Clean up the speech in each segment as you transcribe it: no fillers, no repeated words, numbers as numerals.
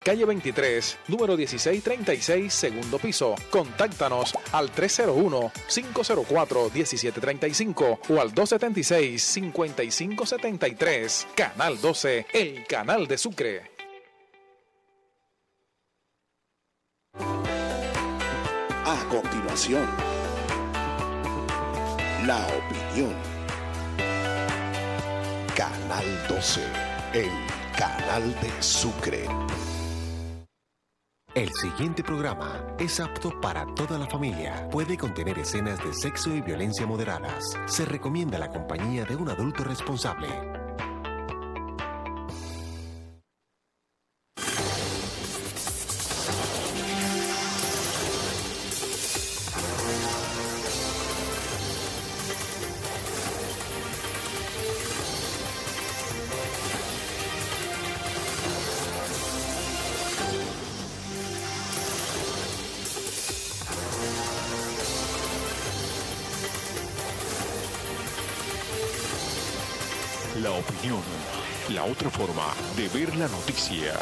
calle 23, número 1636, segundo piso. Contáctanos al 301-504-1735 o al 276-5573. Canal 12, el canal de Sucre. A continuación, la opinión. Canal 12, el canal de Sucre. El siguiente programa es apto para toda la familia. Puede contener escenas de sexo y violencia moderadas. Se recomienda la compañía de un adulto responsable. La opinión, la otra forma de ver la noticia.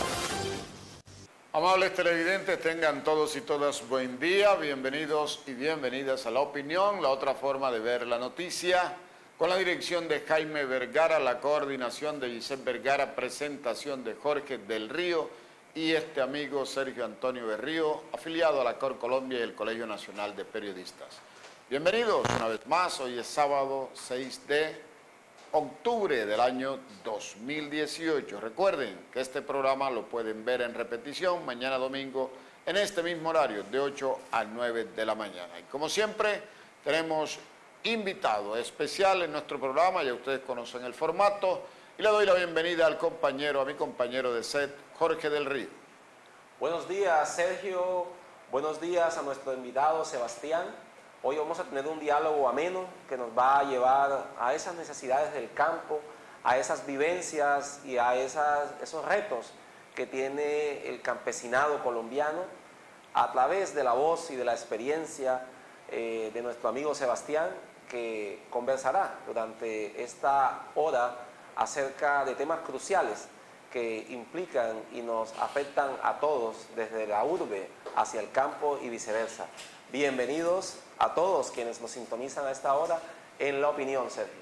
Amables televidentes, tengan todos y todas buen día, bienvenidos y bienvenidas a La Opinión, la otra forma de ver la noticia, con la dirección de Jaime Vergara, la coordinación de Giselle Vergara, presentación de Jorge del Río y este amigo Sergio Antonio Berrío, afiliado a la Cor Colombia y el Colegio Nacional de Periodistas. Bienvenidos una vez más, hoy es sábado 6 de octubre del año 2018. Recuerden que este programa lo pueden ver en repetición mañana domingo en este mismo horario de 8 a 9 de la mañana. Y como siempre tenemos invitado especial en nuestro programa, ya ustedes conocen el formato, y le doy la bienvenida a mi compañero de set, Jorge del Río. Buenos días, Sergio. Buenos días a nuestro invitado, Sebastián. Hoy vamos a tener un diálogo ameno que nos va a llevar a esas necesidades del campo, a esas vivencias y a esos retos que tiene el campesinado colombiano a través de la voz y de la experiencia de nuestro amigo Sebastián, que conversará durante esta hora acerca de temas cruciales que implican y nos afectan a todos desde la urbe hacia el campo y viceversa. Bienvenidos a todos quienes nos sintonizan a esta hora en La Opinión, Sergio.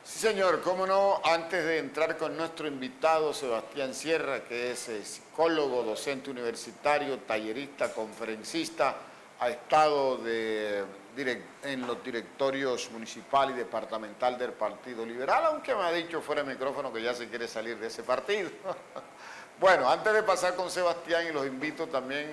Sí, señor, cómo no, antes de entrar con nuestro invitado Sebastián Sierra, que es psicólogo, docente universitario, tallerista, conferencista, ha estado en los directorios municipal y departamental del Partido Liberal, aunque me ha dicho fuera de micrófono que ya se quiere salir de ese partido. Bueno, antes de pasar con Sebastián, y los invito también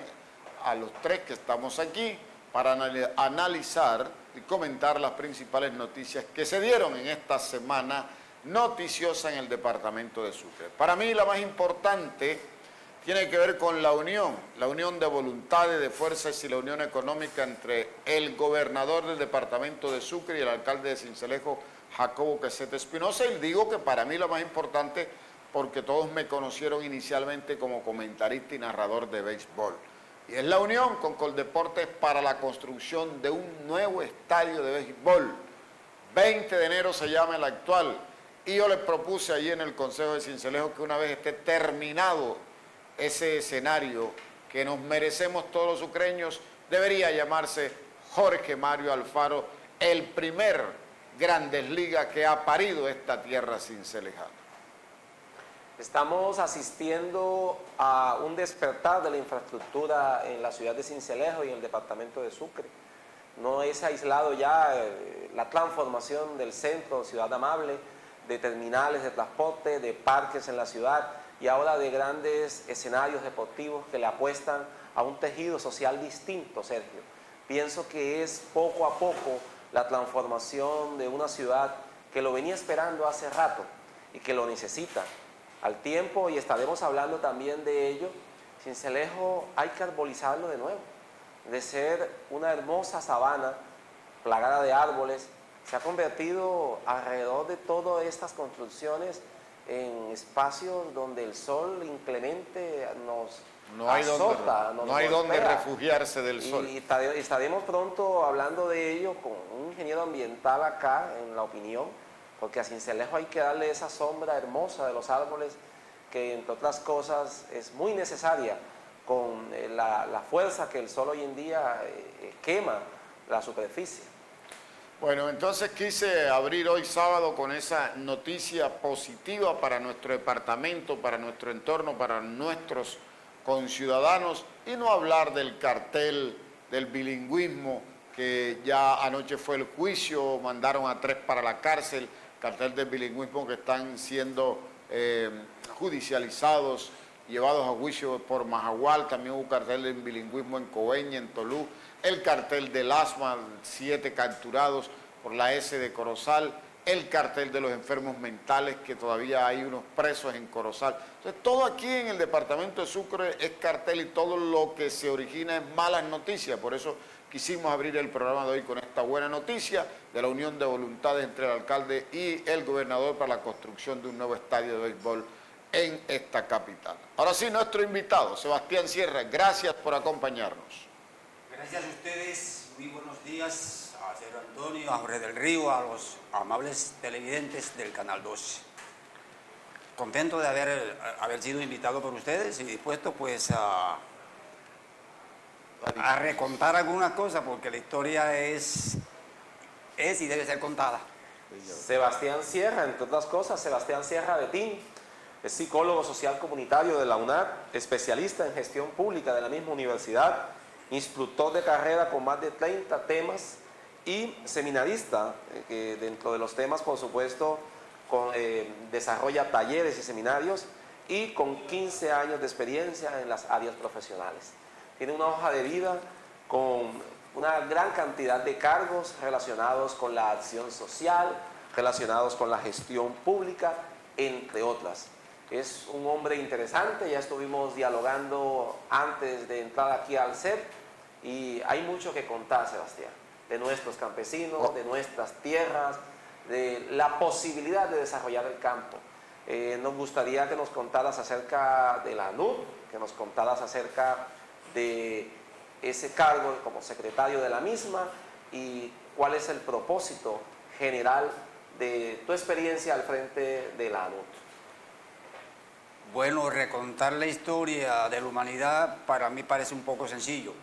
a los tres que estamos aquí, para analizar y comentar las principales noticias que se dieron en esta semana noticiosa en el departamento de Sucre. Para mí la más importante tiene que ver con la unión de voluntades, de fuerzas y la unión económica entre el gobernador del departamento de Sucre y el alcalde de Sincelejo, Jacobo Quesada Espinosa, y digo que para mí la más importante porque todos me conocieron inicialmente como comentarista y narrador de béisbol. Y es la unión con Coldeportes para la construcción de un nuevo estadio de béisbol. 20 de enero se llama el actual. Y yo les propuse allí en el Consejo de Sincelejo que una vez esté terminado ese escenario que nos merecemos todos los sucreños, debería llamarse Jorge Mario Alfaro, el primer Grandes Ligas que ha parido esta tierra cincelejana. Estamos asistiendo a un despertar de la infraestructura en la ciudad de Sincelejo y en el departamento de Sucre. No es aislado ya la transformación del centro, ciudad amable, de terminales de transporte, de parques en la ciudad y ahora de grandes escenarios deportivos que le apuestan a un tejido social distinto, Sergio. Pienso que es poco a poco la transformación de una ciudad que lo venía esperando hace rato y que lo necesita. Al tiempo, y estaremos hablando también de ello, Sincelejo hay que arbolizarlo de nuevo. De ser una hermosa sabana plagada de árboles, se ha convertido alrededor de todas estas construcciones en espacios donde el sol inclemente nos azota, no hay donde refugiarse del sol. Y estaremos pronto hablando de ello con un ingeniero ambiental acá en La Opinión, porque a Sincelejo hay que darle esa sombra hermosa de los árboles que entre otras cosas es muy necesaria con la fuerza que el sol hoy en día quema la superficie. Bueno, entonces quise abrir hoy sábado con esa noticia positiva para nuestro departamento, para nuestro entorno, para nuestros conciudadanos y no hablar del cartel del bilingüismo que ya anoche fue el juicio, mandaron a 3 para la cárcel, cartel del bilingüismo que están siendo judicializados, llevados a juicio por Majagual, también hubo cartel del bilingüismo en Coveñas, en Tolú, el cartel del asma, 7 capturados por la S de Corozal, el cartel de los enfermos mentales, que todavía hay unos presos en Corozal. Entonces, todo aquí en el departamento de Sucre es cartel y todo lo que se origina es malas noticias. Por eso quisimos abrir el programa de hoy con esta buena noticia de la unión de voluntades entre el alcalde y el gobernador para la construcción de un nuevo estadio de béisbol en esta capital. Ahora sí, nuestro invitado, Sebastián Sierra, gracias por acompañarnos. Gracias a ustedes, muy buenos días a Pedro Antonio, a Jorge del Río, a los amables televidentes del Canal 12. Contento de haber sido invitado por ustedes y dispuesto pues a recontar algunas cosas porque la historia es y debe ser contada. Sebastián Sierra, entre otras cosas, Sebastián Sierra Betín, es psicólogo social comunitario de la UNAD, especialista en gestión pública de la misma universidad, instructor de carrera con más de 30 temas y seminarista, que dentro de los temas, por supuesto, desarrolla talleres y seminarios y con 15 años de experiencia en las áreas profesionales. Tiene una hoja de vida con una gran cantidad de cargos relacionados con la acción social, relacionados con la gestión pública, entre otras. Es un hombre interesante, ya estuvimos dialogando antes de entrar aquí al set y hay mucho que contar, Sebastián, de nuestros campesinos, de nuestras tierras, de la posibilidad de desarrollar el campo. Nos gustaría que nos contaras acerca de la ANUD, que nos contaras acerca de ese cargo como secretario de la misma y cuál es el propósito general de tu experiencia al frente de la ANUD. Bueno, recontar la historia de la humanidad para mí parece un poco sencillo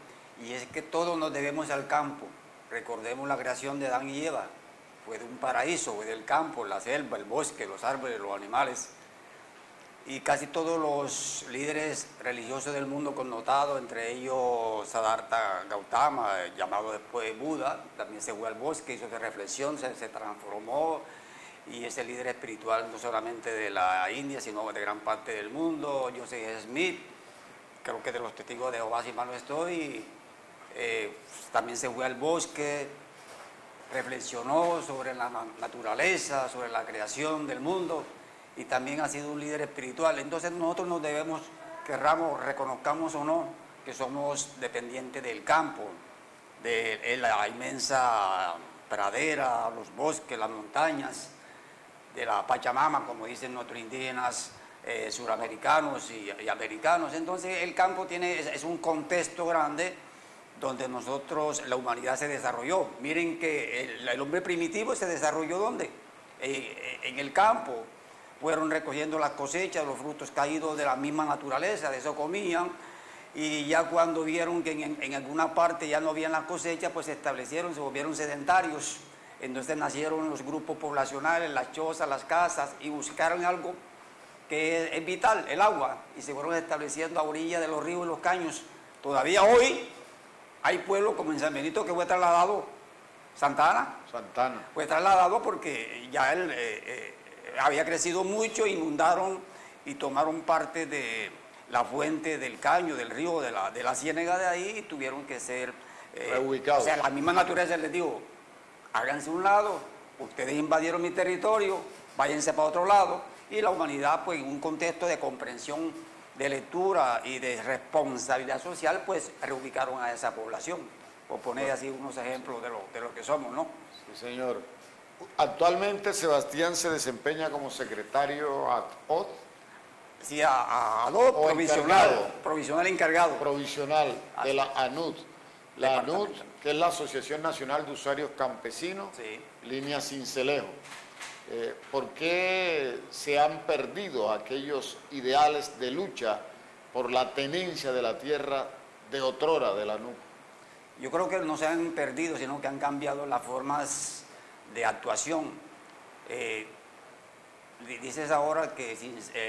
y es que todos nos debemos al campo. Recordemos la creación de Adán y Eva, fue de un paraíso, fue del campo, la selva, el bosque, los árboles, los animales. Y casi todos los líderes religiosos del mundo connotados, entre ellos Siddhartha Gautama, llamado después Buda, también se fue al bosque, hizo esa reflexión, se transformó y es el líder espiritual no solamente de la India, sino de gran parte del mundo. Joseph Smith, creo que de los testigos de Jehová, si mal no estoy, también se fue al bosque, reflexionó sobre la naturaleza, sobre la creación del mundo y también ha sido un líder espiritual. Entonces nosotros nos debemos, querramos, reconozcamos o no, que somos dependientes del campo, de la inmensa pradera, los bosques, las montañas, de la Pachamama, como dicen nuestros indígenas suramericanos y americanos. Entonces el campo es un contexto grande donde la humanidad se desarrolló. Miren que el hombre primitivo se desarrolló ¿dónde? En el campo. Fueron recogiendo las cosechas, los frutos caídos de la misma naturaleza, de eso comían, y ya cuando vieron que en alguna parte ya no había las cosechas, pues se establecieron, se volvieron sedentarios. Entonces nacieron los grupos poblacionales, las chozas, las casas, y buscaron algo que es vital, el agua, y se fueron estableciendo a orillas de los ríos y los caños. Todavía hoy hay pueblos como en San Benito que fue trasladado, Santa Ana, fue trasladado porque ya él había crecido mucho, inundaron y tomaron parte de la fuente del caño, del río, de la ciénaga de ahí, y tuvieron que ser reubicados. O sea, la misma naturaleza les dijo, háganse un lado, ustedes invadieron mi territorio, váyanse para otro lado, y la humanidad, pues en un contexto de comprensión, de lectura y de responsabilidad social, pues reubicaron a esa población. Por poner así unos ejemplos de lo que somos, ¿no? Sí, señor. Actualmente Sebastián se desempeña como secretario ad hoc. Sí, ad hoc, provisional encargado. Provisional de la ANUD. La ANUD, que es la Asociación Nacional de Usuarios Campesinos, sí. Línea Cincelejo. ¿Por qué se han perdido aquellos ideales de lucha por la tenencia de la tierra de otrora de la NUC? Yo creo que no se han perdido, sino que han cambiado las formas de actuación. Dices ahora que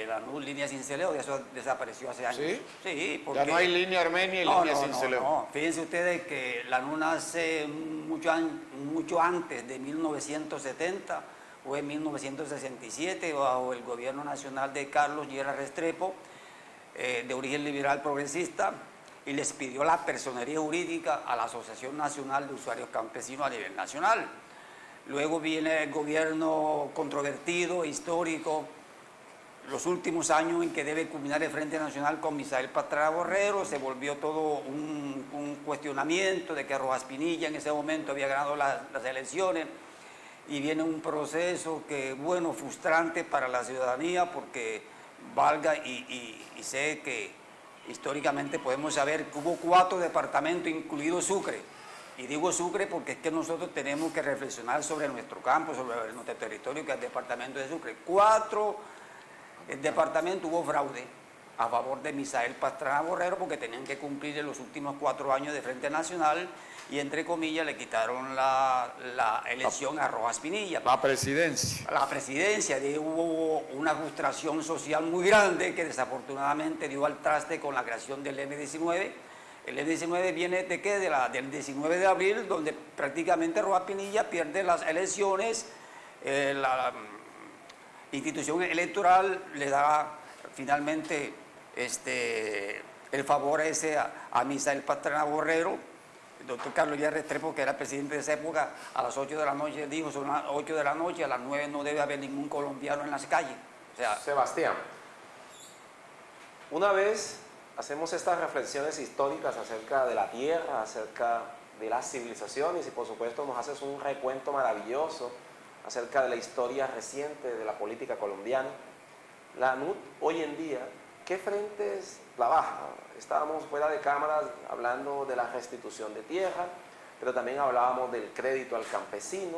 la NUC línea Sincelejo, eso desapareció hace años. ¿Sí? Sí, porque... Ya no hay línea Armenia y línea Sincelejo. No. Fíjense ustedes que la NUC nace mucho antes de 1970, o en 1967, bajo el gobierno nacional de Carlos Lleras Restrepo, de origen liberal progresista, y les pidió la personería jurídica a la Asociación Nacional de Usuarios Campesinos a nivel nacional. Luego viene el gobierno controvertido, histórico, los últimos años en que debe culminar el Frente Nacional con Misael Pastrana Borrero, se volvió todo un cuestionamiento de que Rojas Pinilla en ese momento había ganado las elecciones, y viene un proceso que, bueno, frustrante para la ciudadanía, porque valga y sé que históricamente podemos saber que hubo 4 departamentos, incluido Sucre. Y digo Sucre porque es que nosotros tenemos que reflexionar sobre nuestro campo, sobre nuestro territorio, que es el departamento de Sucre. 4 departamentos hubo fraude a favor de Misael Pastrana Borrero, porque tenían que cumplir en los últimos 4 años de Frente Nacional, y entre comillas le quitaron la elección a Rojas Pinilla. La presidencia. La presidencia, hubo una frustración social muy grande que desafortunadamente dio al traste con la creación del M19. El M19 viene de ¿qué? Del 19 de abril, donde prácticamente Rojas Pinilla pierde las elecciones, la institución electoral le da finalmente el favor ese a Misael Pastrana Borrero. El doctor Carlos Lleras Restrepo, que era presidente de esa época, a las 8 de la noche dijo: son las 8 de la noche, a las 9 no debe haber ningún colombiano en las calles. O sea, Sebastián, una vez hacemos estas reflexiones históricas acerca de la tierra, acerca de las civilizaciones, y por supuesto nos haces un recuento maravilloso acerca de la historia reciente de la política colombiana. La NUC hoy en día, ¿qué frentes trabaja? Estábamos fuera de cámaras hablando de la restitución de tierra, pero también hablábamos del crédito al campesino,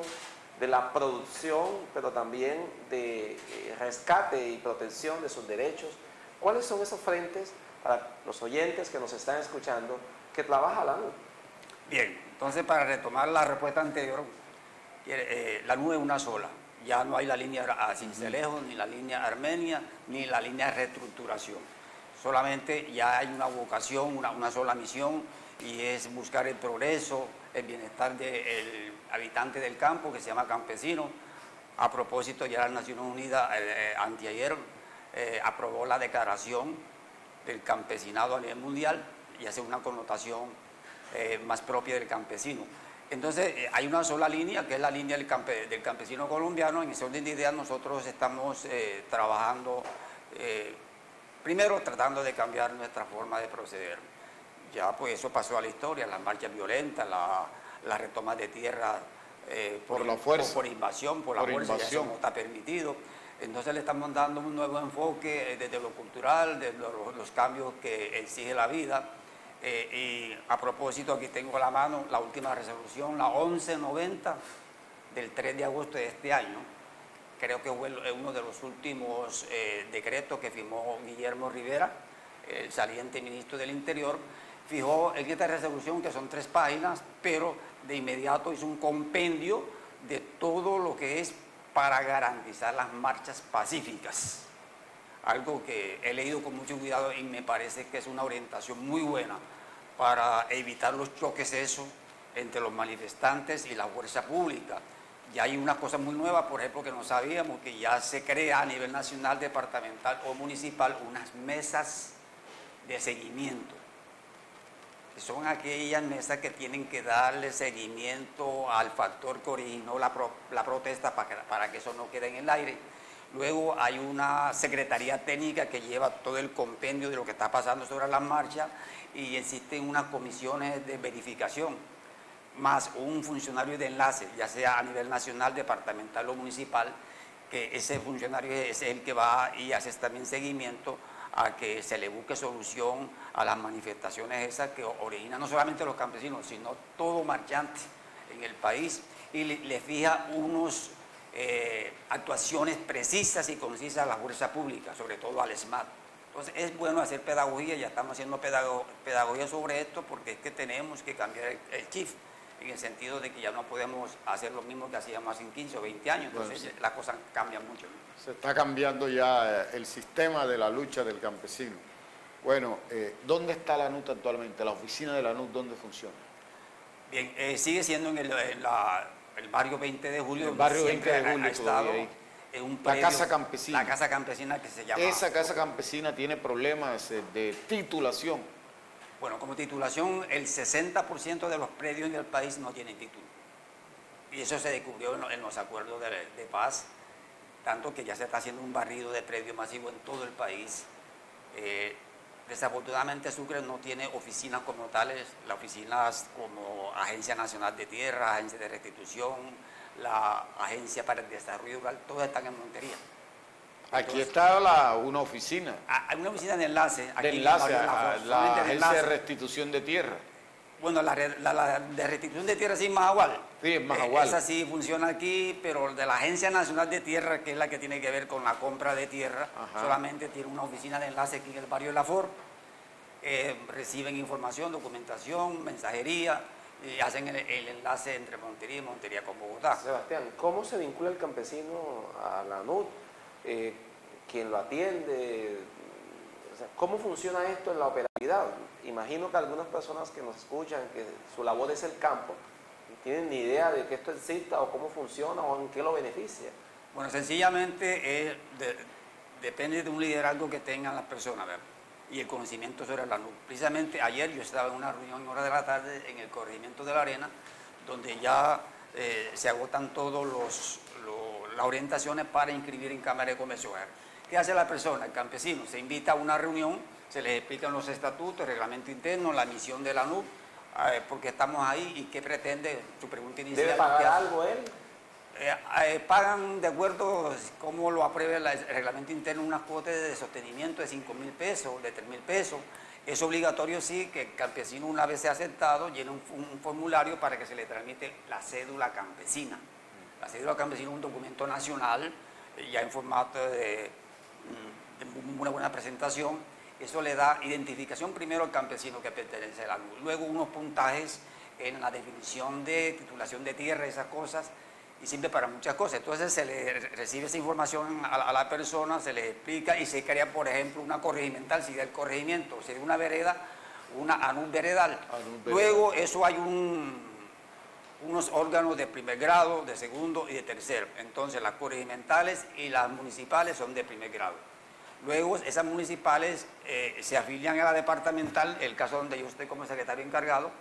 de la producción, pero también de rescate y protección de sus derechos. ¿Cuáles son esos frentes para los oyentes que nos están escuchando que trabaja la NUC? Bien, entonces para retomar la respuesta anterior, la NUC es una sola. Ya no hay la línea a Sincelejo, ni la línea Armenia, ni la línea de reestructuración. Solamente ya hay una vocación, una sola misión, y es buscar el progreso, el bienestar del habitante del campo, que se llama campesino. A propósito, ya las Naciones Unidas anteayer aprobó la declaración del campesinado a nivel mundial y hace una connotación más propia del campesino. Entonces, hay una sola línea, que es la línea del campesino colombiano. En ese orden de ideas nosotros estamos trabajando, primero tratando de cambiar nuestra forma de proceder. Ya pues eso pasó a la historia, las marchas violentas, la retoma de tierra por la fuerza, por invasión, por la fuerza, ya eso no está permitido. Entonces le estamos dando un nuevo enfoque desde lo cultural, desde los cambios que exige la vida. Y a propósito, aquí tengo a la mano la última resolución, la 1190 del 3 de agosto de este año. Creo que fue uno de los últimos decretos que firmó Guillermo Rivera, el saliente ministro del Interior. Fijó en esta resolución, que son 3 páginas, pero de inmediato hizo un compendio de todo lo que es para garantizar las marchas pacíficas. Algo que he leído con mucho cuidado y me parece que es una orientación muy buena para evitar los choques entre los manifestantes y la fuerza pública. Ya hay una cosa muy nueva, por ejemplo, que no sabíamos, que ya se crea a nivel nacional, departamental o municipal unas mesas de seguimiento. Son aquellas mesas que tienen que darle seguimiento al factor que originó la protesta para que eso no quede en el aire. Luego hay una secretaría técnica que lleva todo el compendio de lo que está pasando sobre las marchas, y existen unas comisiones de verificación, más un funcionario de enlace, ya sea a nivel nacional, departamental o municipal, que ese funcionario es el que va y hace también seguimiento a que se le busque solución a las manifestaciones esas que originan no solamente los campesinos, sino todo marchante en el país, y le fija unos actuaciones precisas y concisas a la fuerza pública, sobre todo al SMAT. Entonces es bueno hacer pedagogía, ya estamos haciendo pedagogía sobre esto porque es que tenemos que cambiar el chip, en el sentido de que ya no podemos hacer lo mismo que hacíamos hace 15 o 20 años, entonces Bueno, sí. las cosas cambian mucho. Se está cambiando ya el sistema de la lucha del campesino. Bueno, ¿dónde está la ANUT actualmente? ¿La oficina de la ANUT dónde funciona? Bien, sigue siendo en el barrio 20 de julio, El barrio donde 20 de siempre julio ha estado todavía ahí. en un La predio, Casa Campesina. La Casa Campesina que se llama. Esa casa campesina tiene problemas de titulación. Bueno, como titulación, el 60% de los predios en el país no tienen título. Y eso se descubrió en los acuerdos de paz, tanto que ya se está haciendo un barrido de predios masivo en todo el país. Desafortunadamente Sucre no tiene oficinas como tales, las oficinas como Agencia Nacional de Tierra, Agencia de Restitución, la Agencia para el Desarrollo Rural, todas están en Montería. Aquí está una oficina Hay una oficina de enlace. Aquí de en el enlace barrio La a Flor, la solamente de Agencia de enlace. Restitución de Tierra. Bueno, la de restitución de tierra sí es Mahahual. Sí, es Mahahual. Esa sí funciona aquí, pero de la Agencia Nacional de Tierra, que es la que tiene que ver con la compra de tierra, Ajá. solamente tiene una oficina de enlace aquí en el barrio La Flor. Reciben información, documentación, mensajería, y hacen el enlace entre Montería y Montería con Bogotá. Sebastián, ¿cómo se vincula el campesino a la ANUT? ¿Quién lo atiende? O sea, ¿cómo funciona esto en la operatividad? Imagino que algunas personas que nos escuchan, que su labor es el campo, no tienen ni idea de que esto exista o cómo funciona o en qué lo beneficia. Bueno, sencillamente depende de un liderazgo que tengan las personas, ¿verdad? Y el conocimiento sobre la NUC. Precisamente ayer yo estaba en una reunión en hora de la tarde en el corregimiento de la Arena, donde ya se agotan todas las orientaciones para inscribir en Cámara de Comercio. ¿Qué hace la persona, el campesino? Se invita a una reunión, se les explican los estatutos, el reglamento interno, la misión de la NUC, por qué estamos ahí y qué pretende, su pregunta inicial. ¿Debe pagar algo él? Pagan de acuerdo cómo lo apruebe el reglamento interno unas cuotas de sostenimiento de 5.000 pesos, de 3.000 pesos. Es obligatorio sí que el campesino una vez sea aceptado llene un formulario para que se le tramite la cédula campesina. La cédula campesina es un documento nacional ya en formato de una buena presentación. Eso le da identificación primero al campesino que pertenece a la NUC, luego unos puntajes en la definición de titulación de tierra, esas cosas, y sirve para muchas cosas. Entonces se le recibe esa información a la persona, se le explica y se crea, por ejemplo, una corregimental, si del corregimiento, si de una vereda, una ANUT veredal. Luego eso hay unos órganos de primer grado, de segundo y de tercero. Entonces las corregimentales y las municipales son de primer grado. Luego esas municipales se afilian a la departamental, el caso donde yo estoy como secretario encargado,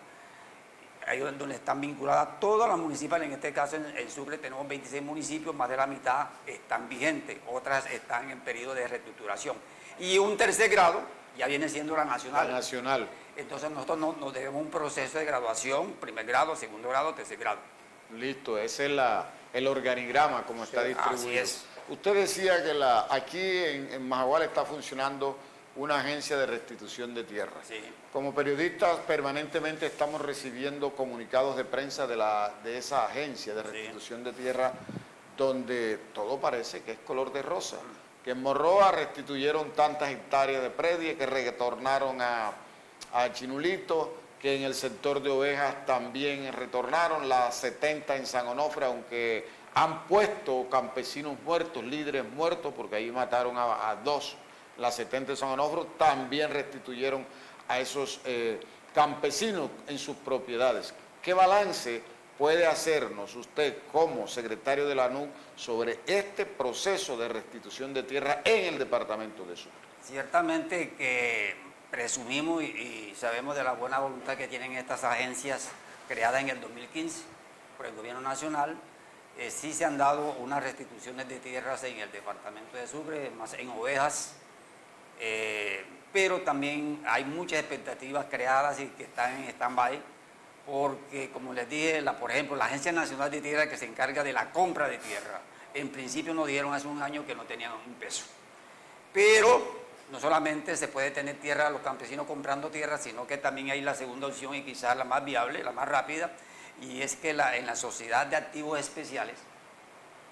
ahí donde están vinculadas todas las municipales. En este caso en Sucre tenemos 26 municipios, más de la mitad están vigentes, otras están en periodo de reestructuración. Y un tercer grado ya viene siendo la nacional. La nacional. Entonces nosotros nos debemos un proceso de graduación, primer grado, segundo grado, tercer grado. Listo, ese es el organigrama como está distribuido. Así es. Usted decía que aquí en Mahahual está funcionando una agencia de restitución de tierra. Sí. Como periodistas permanentemente estamos recibiendo comunicados de prensa de esa agencia de restitución de tierra, donde todo parece que es color de rosa. Que en Morroa restituyeron tantas hectáreas de predio que retornaron a Chinulito, que en el sector de ovejas también retornaron, las 70 en San Onofre, aunque han puesto campesinos muertos, líderes muertos, porque ahí mataron a 2. Las 70 de San Onofre también restituyeron a esos campesinos en sus propiedades. ¿Qué balance puede hacernos usted como secretario de la ANUC sobre este proceso de restitución de tierra en el departamento de Sucre? Ciertamente que presumimos y sabemos de la buena voluntad que tienen estas agencias creadas en el 2015 por el gobierno nacional. Sí se han dado unas restituciones de tierras en el departamento de Sucre, más en ovejas, pero también hay muchas expectativas creadas y que están en stand-by, porque como les dije, por ejemplo, la Agencia Nacional de Tierra que se encarga de la compra de tierra, en principio nos dieron hace un año que no tenían un peso. Pero no solamente se puede tener tierra a los campesinos comprando tierra, sino que también hay la segunda opción y quizás la más viable, la más rápida, y es que en la sociedad de activos especiales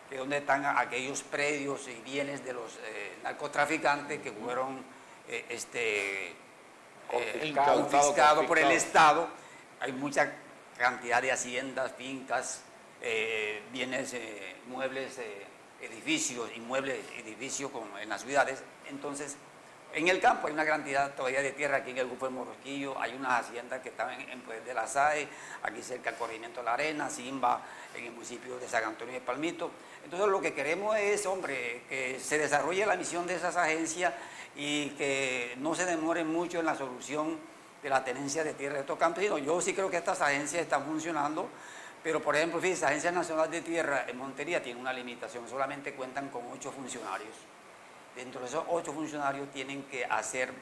que es donde están aquellos predios y bienes de los narcotraficantes que fueron confiscados por el Estado. Hay mucha cantidad de haciendas, fincas, bienes muebles, edificios, inmuebles, edificios en las ciudades. Entonces, en el campo hay una cantidad todavía de tierra, aquí en el Golfo de Morrosquillo, hay unas haciendas que están en Puebla de la SAE, aquí cerca del Corregimiento de la Arena, Simba, en el municipio de San Antonio de Palmito. Entonces lo que queremos es, hombre, que se desarrolle la misión de esas agencias y que no se demore mucho en la solución de la tenencia de tierra de estos campesinos. Yo sí creo que estas agencias están funcionando, pero por ejemplo, fíjense, la Agencia Nacional de Tierra en Montería tiene una limitación, solamente cuentan con 8 funcionarios. Dentro de esos 8 funcionarios tienen que hacer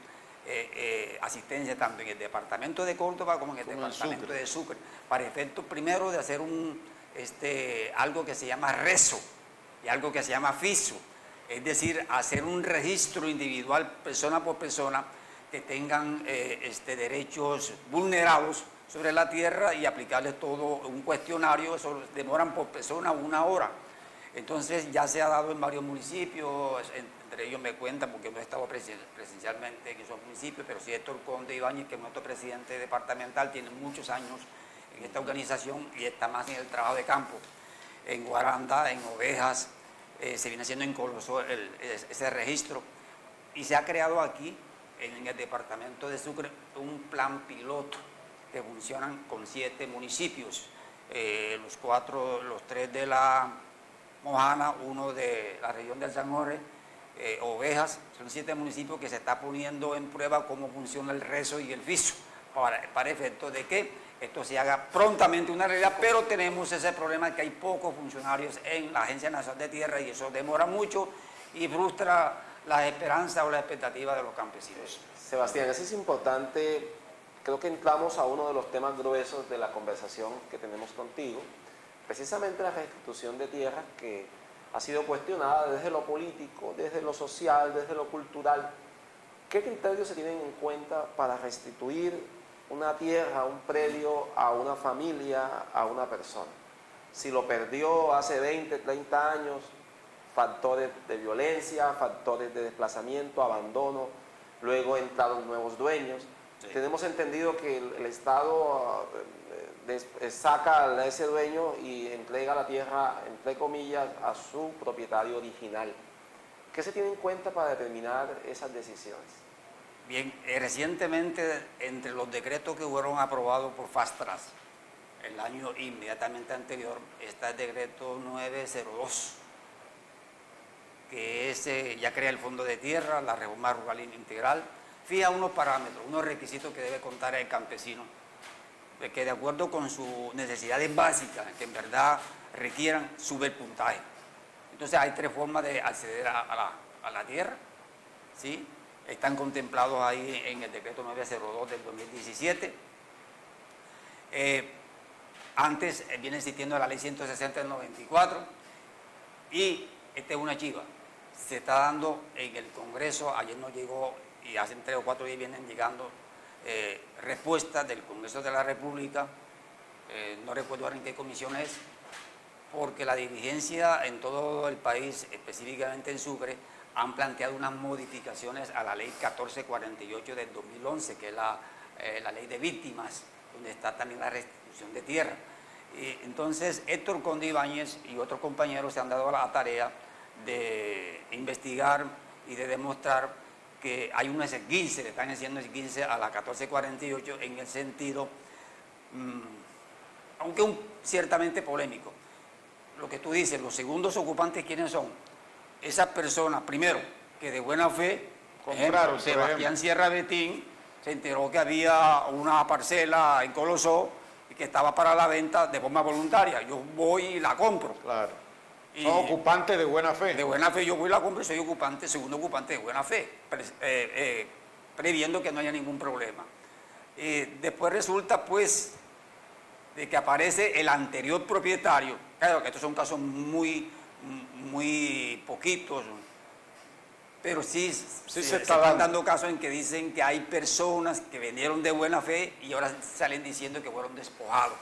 asistencia tanto en el departamento de Córdoba como en el departamento de Sucre, para efecto primero de hacer algo que se llama rezo y algo que se llama fiso, es decir, hacer un registro individual persona por persona que tengan derechos vulnerados sobre la tierra y aplicarles todo un cuestionario. Eso demoran por persona 1 hora. Entonces ya se ha dado en varios municipios, entre ellos me cuentan, porque no he estado presencialmente en esos municipios, pero sí Héctor Conde Ibáñez, que es nuestro presidente departamental, tiene muchos años en esta organización y está más en el trabajo de campo. En Guaranda, en Ovejas, se viene haciendo en Colosó ese registro, y se ha creado aquí, en el departamento de Sucre, un plan piloto que funcionan con 7 municipios, los 3 de la Mojana, 1 de la región del San Jorge, Ovejas. Son 7 municipios que se está poniendo en prueba cómo funciona el rezo y el fiso, para efecto de que esto se haga prontamente una realidad, pero tenemos ese problema que hay pocos funcionarios en la Agencia Nacional de Tierra y eso demora mucho y frustra las esperanzas o las expectativas de los campesinos. Sebastián, eso es importante. Creo que entramos a uno de los temas gruesos de la conversación que tenemos contigo, precisamente la restitución de tierras, que ha sido cuestionada desde lo político, desde lo social, desde lo cultural. ¿Qué criterios se tienen en cuenta para restituir una tierra, un predio a una familia, a una persona? Si lo perdió hace 20, 30 años, factores de violencia, factores de desplazamiento, abandono, luego entraron nuevos dueños. Sí. Tenemos entendido que el Estado saca a ese dueño y entrega la tierra, entre comillas, a su propietario original. ¿Qué se tiene en cuenta para determinar esas decisiones? Bien, recientemente, entre los decretos que fueron aprobados por FASTRAS, el año inmediatamente anterior, está el decreto 902, que ya crea el Fondo de Tierra, la reforma rural integral, fija unos parámetros, unos requisitos que debe contar el campesino, que de acuerdo con sus necesidades básicas, que en verdad requieran, sube el puntaje. Entonces hay 3 formas de acceder a la tierra, ¿sí? Están contemplados ahí en el decreto 902 del 2017. Antes viene existiendo la ley 160 del 94 y esta es una chiva. Se está dando en el Congreso, ayer nos llegó y hace 3 o 4 días vienen llegando respuestas del Congreso de la República, no recuerdo ahora en qué comisión es, porque la dirigencia en todo el país, específicamente en Sucre, han planteado unas modificaciones a la ley 1448 del 2011, que es la ley de víctimas, donde está también la restitución de tierra. Entonces, Héctor Conde Ibáñez y otros compañeros se han dado la tarea de investigar y de demostrar que hay un esguince, le están haciendo esguince a la 1448 en el sentido, aunque ciertamente polémico. Lo que tú dices, los segundos ocupantes, ¿quiénes son? Esas personas, primero, que de buena fe, compraron. Sebastián Sierra Betín se enteró que había una parcela en Colosó y que estaba para la venta de forma voluntaria. Yo voy y la compro. Claro. Son ocupantes de buena fe. De buena fe, yo voy y la compro y soy ocupante, segundo ocupante de buena fe, previendo que no haya ningún problema. Después resulta, pues, de que aparece el anterior propietario. Claro que estos son casos muy poquitos, pero sí se están dando casos en que dicen que hay personas que vendieron de buena fe y ahora salen diciendo que fueron despojados.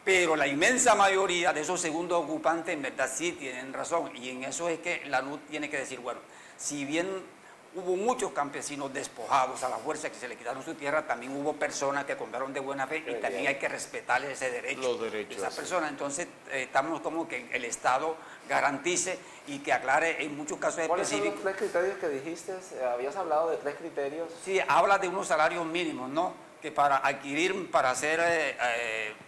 Pero la inmensa mayoría de esos segundos ocupantes en verdad sí tienen razón, y en eso es que la ANUT tiene que decir, bueno, si bien hubo muchos campesinos despojados a la fuerza que se le quitaron su tierra, también hubo personas que compraron de buena fe y también hay que respetarles ese derecho, los derechos de esa persona. Entonces estamos como que el Estado garantice y que aclare en muchos casos específicos. ¿Cuáles son los 3 criterios que dijiste? Habías hablado de 3 criterios. Sí, habla de unos salarios mínimos, ¿no? Que para adquirir, para ser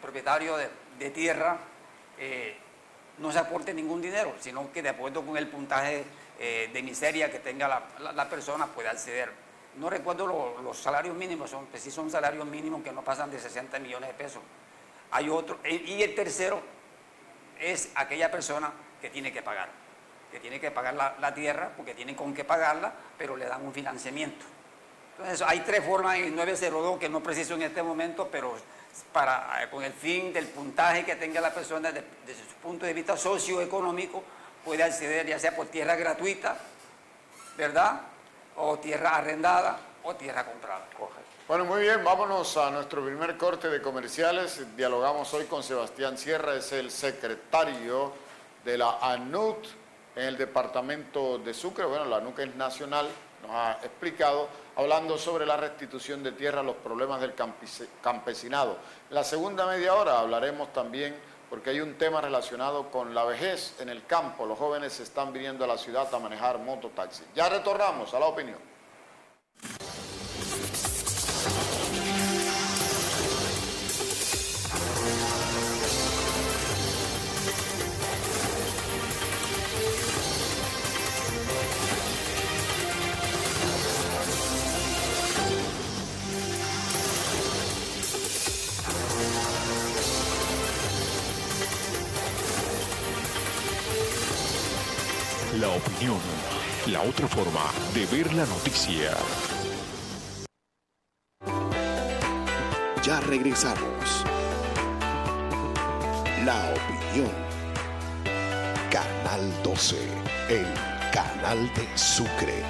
propietario de tierra, no se aporte ningún dinero, sino que de acuerdo con el puntaje de miseria que tenga la persona puede acceder. No recuerdo los salarios mínimos, sí son salarios mínimos que no pasan de 60 millones de pesos. Hay otro, y el tercero es aquella persona que tiene que pagar la tierra, porque tienen con qué pagarla, pero le dan un financiamiento. Entonces hay 3 formas en el 902 que no preciso en este momento, pero con el fin del puntaje que tenga la persona desde su punto de vista socioeconómico, puede acceder ya sea por tierra gratuita, ¿verdad? O tierra arrendada o tierra comprada. Bueno, muy bien, vámonos a nuestro primer corte de comerciales. Dialogamos hoy con Sebastián Sierra, es el secretario de la ANUT en el departamento de Sucre. Bueno, la ANUT es nacional, nos ha explicado, hablando sobre la restitución de tierra, los problemas del campesinado. En la segunda media hora hablaremos también, porque hay un tema relacionado con la vejez en el campo. Los jóvenes se están viniendo a la ciudad a manejar mototaxi. Ya retornamos a La Opinión. La opinión, la otra forma de ver la noticia. Ya regresamos. La Opinión. Canal 12, el canal de Sucre.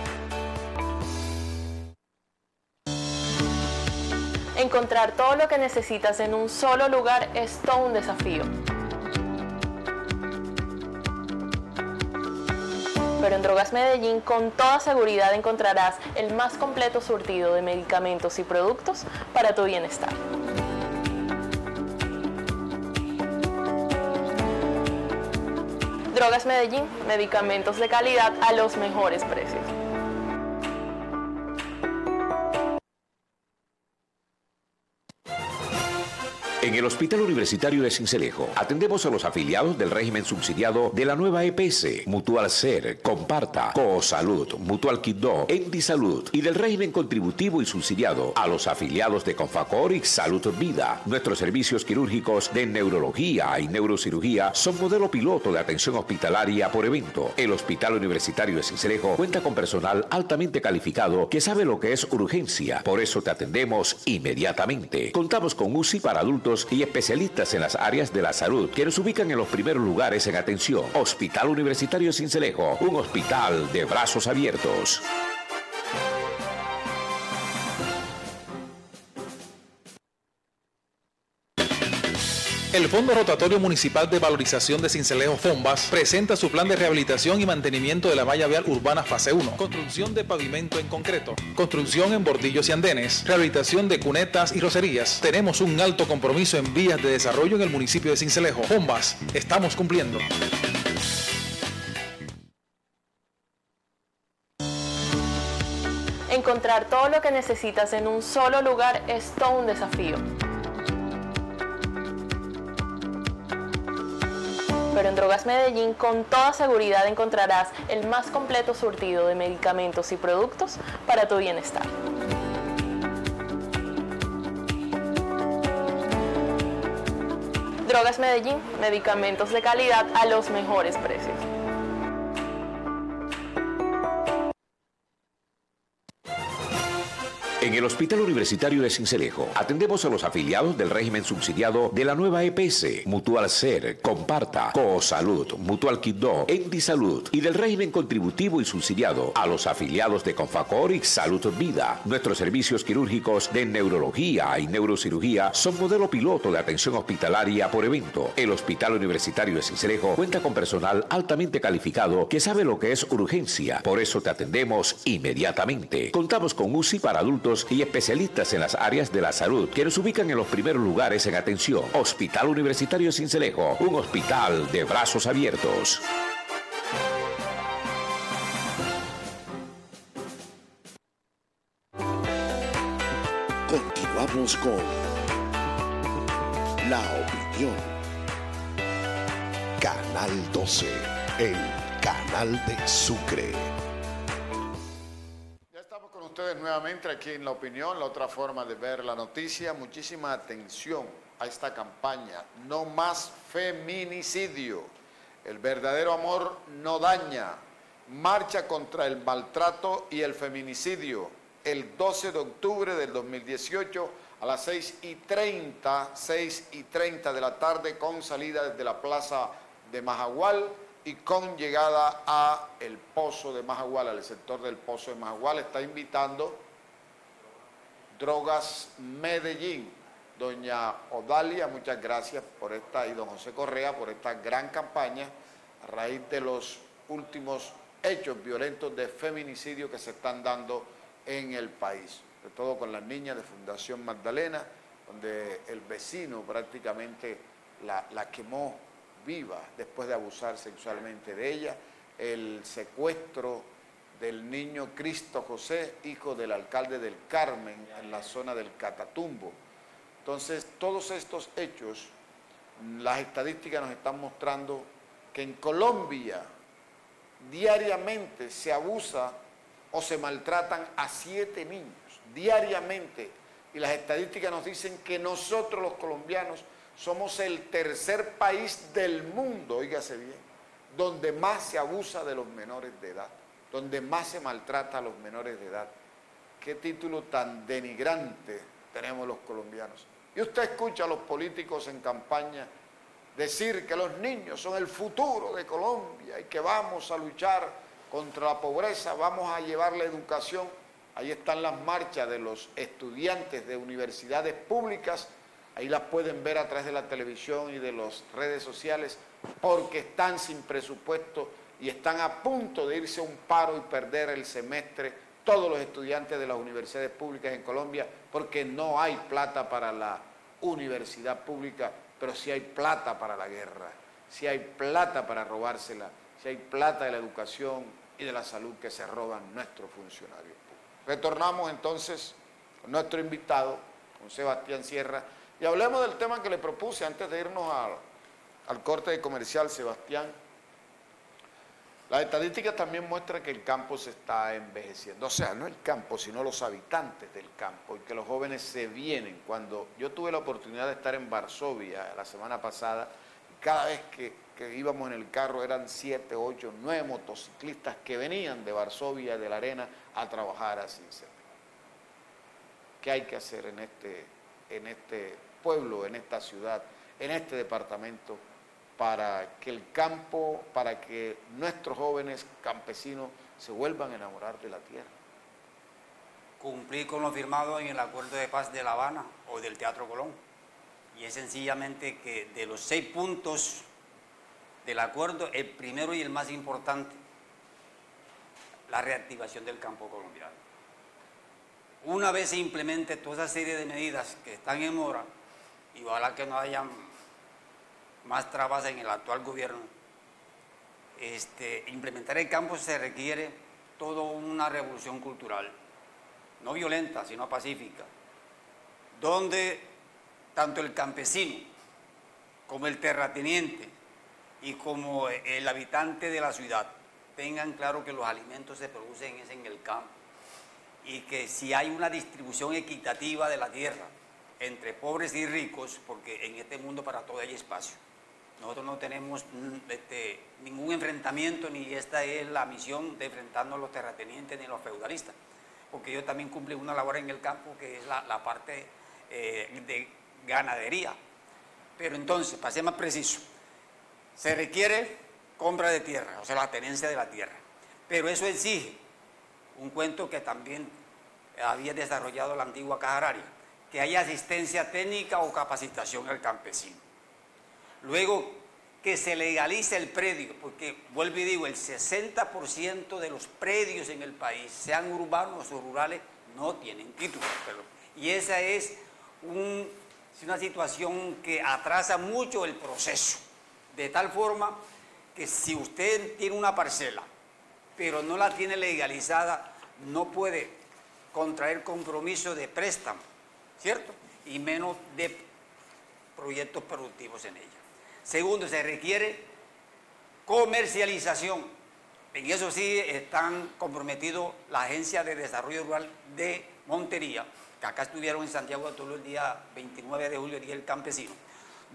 Encontrar todo lo que necesitas en un solo lugar es todo un desafío. Pero en Drogas Medellín con toda seguridad encontrarás el más completo surtido de medicamentos y productos para tu bienestar. Drogas Medellín, medicamentos de calidad a los mejores precios. En el Hospital Universitario de Sincelejo atendemos a los afiliados del régimen subsidiado de la nueva EPS, Mutual Ser, Comparta, Coosalud, Mutual Quibdó, Endisalud y del régimen contributivo y subsidiado a los afiliados de Confacor y Salud Vida. Nuestros servicios quirúrgicos de neurología y neurocirugía son modelo piloto de atención hospitalaria por evento. El Hospital Universitario de Sincelejo cuenta con personal altamente calificado que sabe lo que es urgencia, por eso te atendemos inmediatamente. Contamos con UCI para adultos y especialistas en las áreas de la salud que nos ubican en los primeros lugares en atención. Hospital Universitario Sincelejo, un hospital de brazos abiertos. El Fondo Rotatorio Municipal de Valorización de Sincelejo, FONVAS, presenta su plan de rehabilitación y mantenimiento de la malla vial urbana fase 1, construcción de pavimento en concreto, construcción en bordillos y andenes, rehabilitación de cunetas y rocerías. Tenemos un alto compromiso en vías de desarrollo en el municipio de Sincelejo. FONVAS, estamos cumpliendo. Encontrar todo lo que necesitas en un solo lugar es todo un desafío. Pero en Drogas Medellín con toda seguridad encontrarás el más completo surtido de medicamentos y productos para tu bienestar. Drogas Medellín, medicamentos de calidad a los mejores precios. En el Hospital Universitario de Sincelejo atendemos a los afiliados del régimen subsidiado de la nueva EPS, Mutual Ser, Comparta, Coosalud, Mutual Quibdó, Endisalud y del régimen contributivo y subsidiado a los afiliados de Confacor y Salud Vida. Nuestros servicios quirúrgicos de neurología y neurocirugía son modelo piloto de atención hospitalaria por evento. El Hospital Universitario de Sincelejo cuenta con personal altamente calificado que sabe lo que es urgencia. Por eso te atendemos inmediatamente. Contamos con UCI para adultos y especialistas en las áreas de la salud que nos ubican en los primeros lugares en atención. Hospital Universitario de Sincelejo, un hospital de brazos abiertos. Continuamos con La Opinión. Canal 12, el canal de Sucre. Ya estamos con ustedes nuevamente aquí en La Opinión, la otra forma de ver la noticia. Muchísima atención a esta campaña. No más feminicidio. El verdadero amor no daña. Marcha contra el maltrato y el feminicidio. El 12 de octubre del 2018 a las 6:30 de la tarde, con salida desde la plaza de Majagual y con llegada a el Pozo de Majagual, al sector del Pozo de Majagual. Está invitando Drogas Medellín. Doña Odalia, muchas gracias por esta, y don José Correa por esta gran campaña a raíz de los últimos hechos violentos de feminicidio que se están dando en el país, sobre todo con las niñas de Fundación Magdalena, donde el vecino prácticamente la quemó viva después de abusar sexualmente de ella, el secuestro del niño Cristo José, hijo del alcalde del Carmen, en la zona del Catatumbo. Entonces, todos estos hechos, las estadísticas nos están mostrando que en Colombia diariamente se abusa o se maltratan a 7 niños, diariamente. Y las estadísticas nos dicen que nosotros los colombianos somos el tercer país del mundo, óigase bien, donde más se abusa de los menores de edad, donde más se maltrata a los menores de edad. Qué título tan denigrante tenemos los colombianos. Y usted escucha a los políticos en campaña decir que los niños son el futuro de Colombia y que vamos a luchar contra la pobreza, vamos a llevar la educación. Ahí están las marchas de los estudiantes de universidades públicas, ahí las pueden ver a través de la televisión y de las redes sociales, porque están sin presupuesto y están a punto de irse a un paro y perder el semestre, todos los estudiantes de las universidades públicas en Colombia, porque no hay plata para la universidad pública, pero sí hay plata para la guerra, sí hay plata para robársela, si hay plata de la educación y de la salud que se roban nuestros funcionarios públicos. Retornamos entonces con nuestro invitado, con Sebastián Sierra, y hablemos del tema que le propuse antes de irnos al corte de comercial. Sebastián, las estadísticas también muestran que el campo se está envejeciendo, o sea, no el campo, sino los habitantes del campo, y que los jóvenes se vienen. Cuando yo tuve la oportunidad de estar en Varsovia la semana pasada, cada vez que íbamos en el carro eran 7, 8, 9 motociclistas que venían de Varsovia, de la Arena, a trabajar a Sincelejo. ¿Qué hay que hacer en este pueblo, en esta ciudad, en este departamento, para que el campo, para que nuestros jóvenes campesinos se vuelvan a enamorar de la tierra? Cumplir con lo firmado en el Acuerdo de Paz de La Habana o del Teatro Colón. Y es sencillamente que de los 6 puntos del acuerdo, el primero y el más importante, la reactivación del campo colombiano. Una vez se implemente toda esa serie de medidas que están en mora, y ojalá que no haya más trabas en el actual gobierno, implementar el campo se requiere toda una revolución cultural, no violenta, sino pacífica, donde tanto el campesino como el terrateniente y como el habitante de la ciudad tengan claro que los alimentos se producen en el campo y que si hay una distribución equitativa de la tierra entre pobres y ricos, porque en este mundo para todo hay espacio. Nosotros no tenemos ningún enfrentamiento, ni esta es la misión de enfrentarnos a los terratenientes ni a los feudalistas. porque ellos también cumplen una labor en el campo que es la parte de ganadería. Pero entonces, para ser más preciso, se requiere compra de tierra, o sea, la tenencia de la tierra. Pero eso exige un cuento que también había desarrollado la antigua Caja Agraria, que haya asistencia técnica o capacitación al campesino. Luego, que se legalice el predio, porque vuelvo y digo, el 60% de los predios en el país, sean urbanos o rurales, no tienen título. Y esa es una situación que atrasa mucho el proceso, de tal forma que si usted tiene una parcela, pero no la tiene legalizada, no puede contraer compromiso de préstamo, ¿cierto? Y menos de proyectos productivos en ella. Segundo, se requiere comercialización. En eso sí están comprometidos la Agencia de Desarrollo Rural de Montería, que acá estuvieron en Santiago de Tolú el día 29 de julio, el Día del Campesino,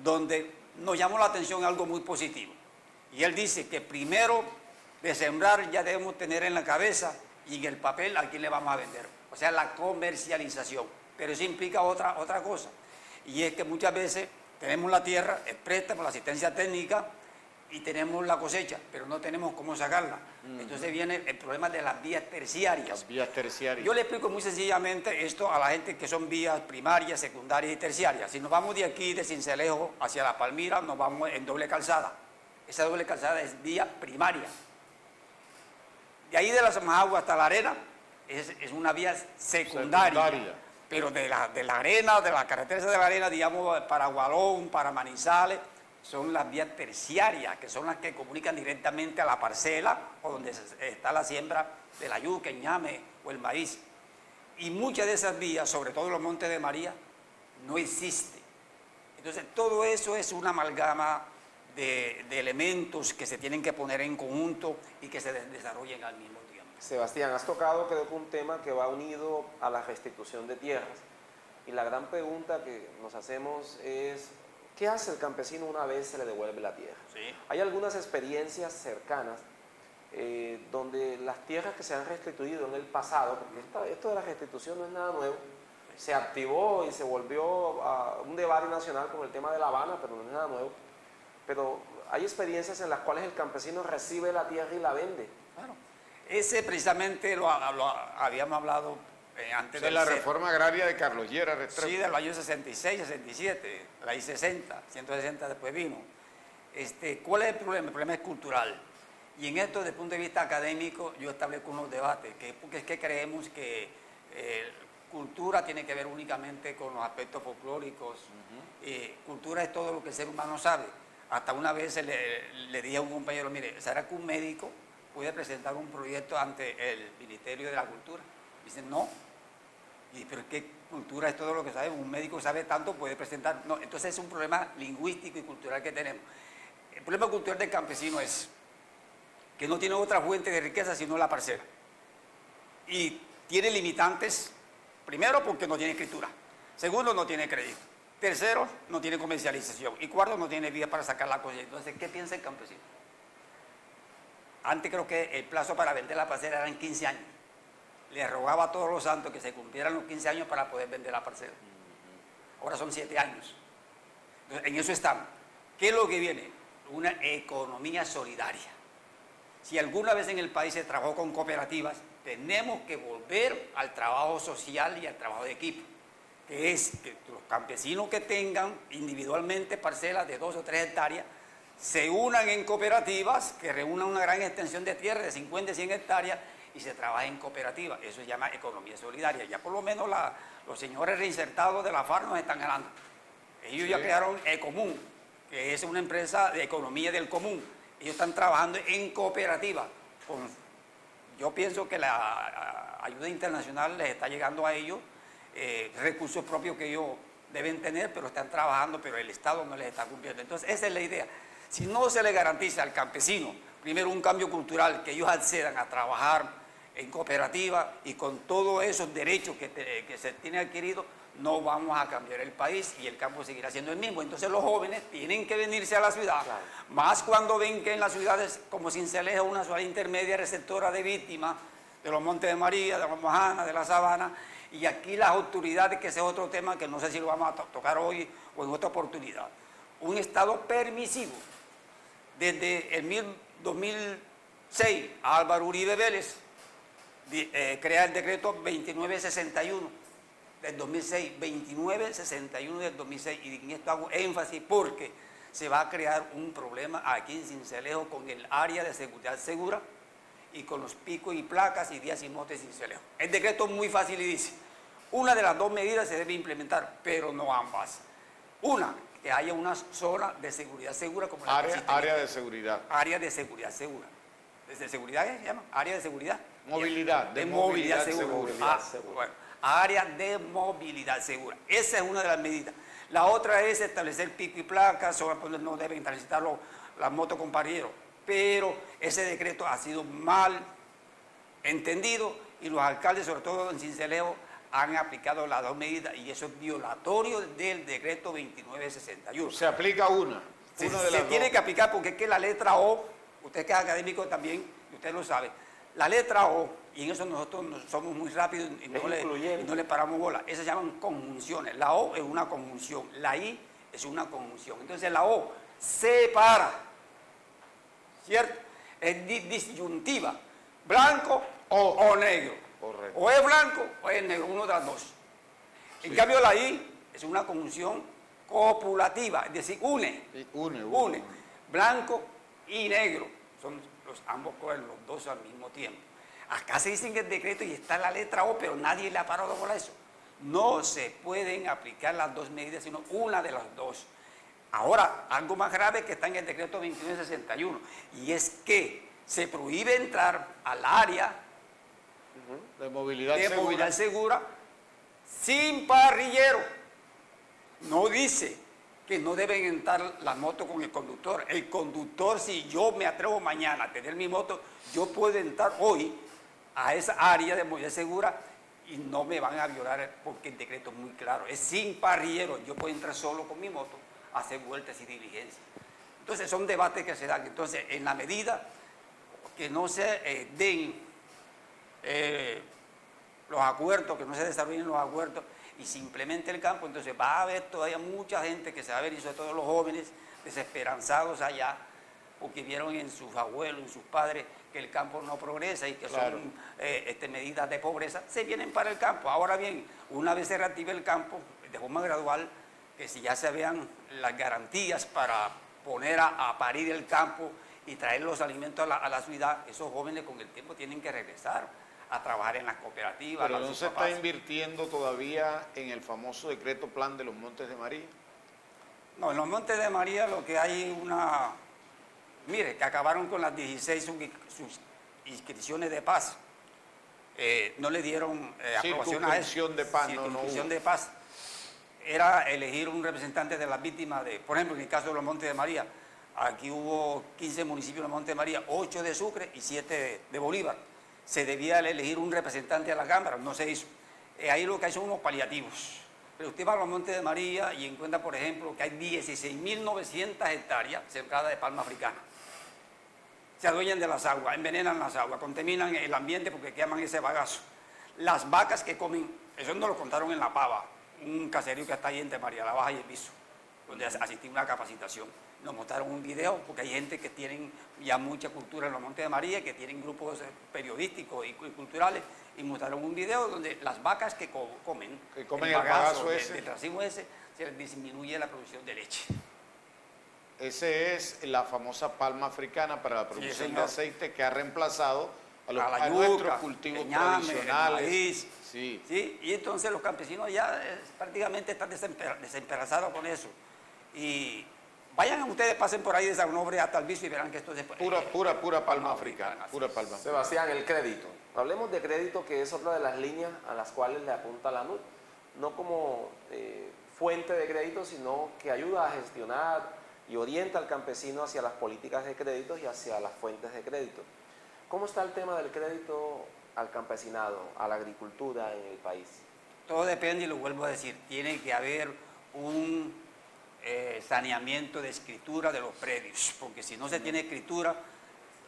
donde nos llamó la atención algo muy positivo. Y él dice que primero de sembrar ya debemos tener en la cabeza y en el papel a quién le vamos a vender. O sea, la comercialización. Pero eso implica otra cosa. Y es que muchas veces tenemos la tierra, es préstamo, la asistencia técnica, y tenemos la cosecha, pero no tenemos cómo sacarla. Entonces viene el problema de las vías terciarias. Las vías terciarias. Yo le explico muy sencillamente esto a la gente que son vías primarias, secundarias y terciarias. Si nos vamos de aquí, de Sincelejo, hacia La Palmira, nos vamos en doble calzada. Esa doble calzada es vía primaria. De ahí de las Majagua hasta la arena es una vía secundaria. Pero de la arena, de la carretera de la arena, digamos, para Gualón, para Manizales, son las vías terciarias, que son las que comunican directamente a la parcela o donde está la siembra de la yuca, el ñame o el maíz. Y muchas de esas vías, sobre todo en los Montes de María, no existen. Entonces, todo eso es una amalgama de elementos que se tienen que poner en conjunto y que se desarrollen al mismo tiempo. Sebastián, has tocado, creo que un tema que va unido a la restitución de tierras. Y la gran pregunta que nos hacemos es, ¿qué hace el campesino una vez se le devuelve la tierra? Sí. Hay algunas experiencias cercanas donde las tierras que se han restituido en el pasado, porque esto de la restitución no es nada nuevo, se activó y se volvió a un debate nacional con el tema de La Habana, pero no es nada nuevo. Pero hay experiencias en las cuales el campesino recibe la tierra y la vende. Claro. Ese precisamente lo habíamos hablado antes de la reforma agraria de Carlos Llera Restrepo. Sí, de los años 66, 67, la I-60, 160 después vino. ¿Cuál es el problema? El problema es cultural. Y en esto, desde el punto de vista académico, yo establezco unos debates, porque es que creemos que cultura tiene que ver únicamente con los aspectos folclóricos. Cultura es todo lo que el ser humano sabe. Hasta una vez le dije a un compañero, mire, ¿será que un médico puede presentar un proyecto ante el Ministerio de la Cultura? Dicen, no. Y pero ¿qué cultura es todo lo que sabe? Un médico sabe tanto, puede presentar. No, entonces es un problema lingüístico y cultural que tenemos. El problema cultural del campesino es que no tiene otra fuente de riqueza sino la parcela. Y tiene limitantes, primero porque no tiene escritura. Segundo, no tiene crédito. Tercero, no tiene comercialización. Y cuarto, no tiene vía para sacar la cosecha. Entonces, ¿qué piensa el campesino? Antes creo que el plazo para vender la parcela eran 15 años. Le rogaba a todos los santos que se cumplieran los 15 años para poder vender la parcela. Ahora son 7 años. Entonces, en eso estamos. ¿Qué es lo que viene? Una economía solidaria. Si alguna vez en el país se trabajó con cooperativas, tenemos que volver al trabajo social y al trabajo de equipo, que es que los campesinos que tengan individualmente parcelas de 2 o 3 hectáreas se unan en cooperativas que reúnan una gran extensión de tierra de 50 y 100 hectáreas y se trabaja en cooperativa. Eso se llama economía solidaria. Ya por lo menos los señores reinsertados de la FARC nos están ganando. Ellos ya crearon Ecomún, que es una empresa de economía del común. Ellos están trabajando en cooperativa. Yo pienso que la ayuda internacional les está llegando a ellos, recursos propios que ellos deben tener, pero están trabajando, pero el Estado no les está cumpliendo. Entonces, esa es la idea. Si no se le garantiza al campesino, primero un cambio cultural, que ellos accedan a trabajar en cooperativa y con todos esos derechos que se tienen adquiridos, no vamos a cambiar el país y el campo seguirá siendo el mismo. Entonces los jóvenes tienen que venirse a la ciudad, claro, más cuando ven que en las ciudades como Sincelejo, una ciudad intermedia receptora de víctimas de los Montes de María, de la Mojana, de la Sabana, y aquí las autoridades, que ese es otro tema que no sé si lo vamos a tocar hoy o en otra oportunidad. Un estado permisivo. Desde el 2006, Álvaro Uribe Vélez crea el decreto 2961 del 2006, 2961 del 2006, y en esto hago énfasis porque se va a crear un problema aquí en Sincelejo con el área de seguridad segura y con los picos y placas y días y motes de Sincelejo. El decreto es muy fácil y dice, una de las dos medidas se debe implementar, pero no ambas. Una, que haya una zona de seguridad segura como la área de seguridad. Área de seguridad segura. ¿Desde seguridad qué se llama? Área de seguridad. Movilidad. De movilidad segura. Bueno, área de movilidad segura. Esa es una de las medidas. La otra es establecer pico y placa, zonas donde no deben transitar las motos con parilleros. Pero ese decreto ha sido mal entendido y los alcaldes, sobre todo en Sincelejo, han aplicado las dos medidas y eso es violatorio del decreto 2961. Se aplica una de las se tiene dos. que aplicar porque es que la letra O, usted que es académico también, usted lo sabe, la letra O, y en eso nosotros somos muy rápidos y no le paramos bola, esas se llaman conjunciones. La O es una conjunción, la I es una conjunción. Entonces la O separa, ¿cierto? Es disyuntiva, blanco o negro. Correcto. O es blanco o es negro, uno de las dos. En cambio la I es una conjunción copulativa, es decir, une. Blanco y negro, son ambos cogen los dos al mismo tiempo. Acá se dice en el decreto y está la letra O, pero nadie le ha parado por eso. No se pueden aplicar las dos medidas, sino una de las dos. Ahora, algo más grave que está en el decreto 2961, y es que se prohíbe entrar al área de movilidad segura sin parrillero. No dice que no deben entrar las motos con el conductor. El conductor, si yo me atrevo mañana a tener mi moto, yo puedo entrar hoy a esa área de movilidad segura y no me van a violar porque el decreto es muy claro. Es sin parrillero. Yo puedo entrar solo con mi moto a hacer vueltas y diligencias. Entonces son debates que se dan. Entonces, en la medida que no se den los acuerdos, que no se desarrollen los acuerdos y se implemente el campo, entonces va a haber todavía mucha gente que se va a ver, y sobre todo los jóvenes desesperanzados allá, porque vieron en sus abuelos, en sus padres, que el campo no progresa y que son medidas de pobreza, se vienen para el campo. Ahora bien, una vez se reactive el campo, de forma gradual, que si ya se vean las garantías para poner a parir el campo y traer los alimentos a la ciudad, esos jóvenes con el tiempo tienen que regresar a trabajar en las cooperativas. Pero no se está invirtiendo todavía en el famoso decreto plan de los Montes de María. No, en los Montes de María lo que hay mire, que acabaron con las 16 sus inscripciones de paz. No le dieron aprobación a eso. De paz, circunscripción de paz. Era elegir un representante de las víctimas por ejemplo, en el caso de los Montes de María, aquí hubo 15 municipios de Montes de María, 8 de Sucre y 7 de Bolívar. Se debía elegir un representante a la Cámara, no se hizo. Ahí lo que hay son unos paliativos. Pero usted va a los Montes de María y encuentra, por ejemplo, que hay 16.900 hectáreas sembradas de palma africana. Se adueñan de las aguas, envenenan las aguas, contaminan el ambiente porque queman ese bagazo. Las vacas que comen, eso nos lo contaron en La Pava, un caserío que está ahí entre María la Baja y El Piso, donde asistí a una capacitación. Nos mostraron un video, porque hay gente que tienen ya mucha cultura en los Montes de María, que tienen grupos periodísticos y culturales, y mostraron un video donde las vacas que comen el bagazo del racimo ese, se les disminuye la producción de leche. Ese es la famosa palma africana para la producción de aceite que ha reemplazado a nuestros cultivos tradicionales. El maíz, sí. Y entonces los campesinos ya prácticamente están desesperanzados con eso. Y vayan ustedes, pasen por ahí de San Onofre hasta el Viso y verán que esto es pura palma africana. Sebastián, el crédito. Hablemos de crédito, que es otra de las líneas a las cuales le apunta la ANUD. No como fuente de crédito, sino que ayuda a gestionar y orienta al campesino hacia las políticas de crédito y hacia las fuentes de crédito. ¿Cómo está el tema del crédito al campesinado, a la agricultura en el país? Todo depende, y lo vuelvo a decir, tiene que haber un saneamiento de escritura de los predios, porque si no se tiene escritura,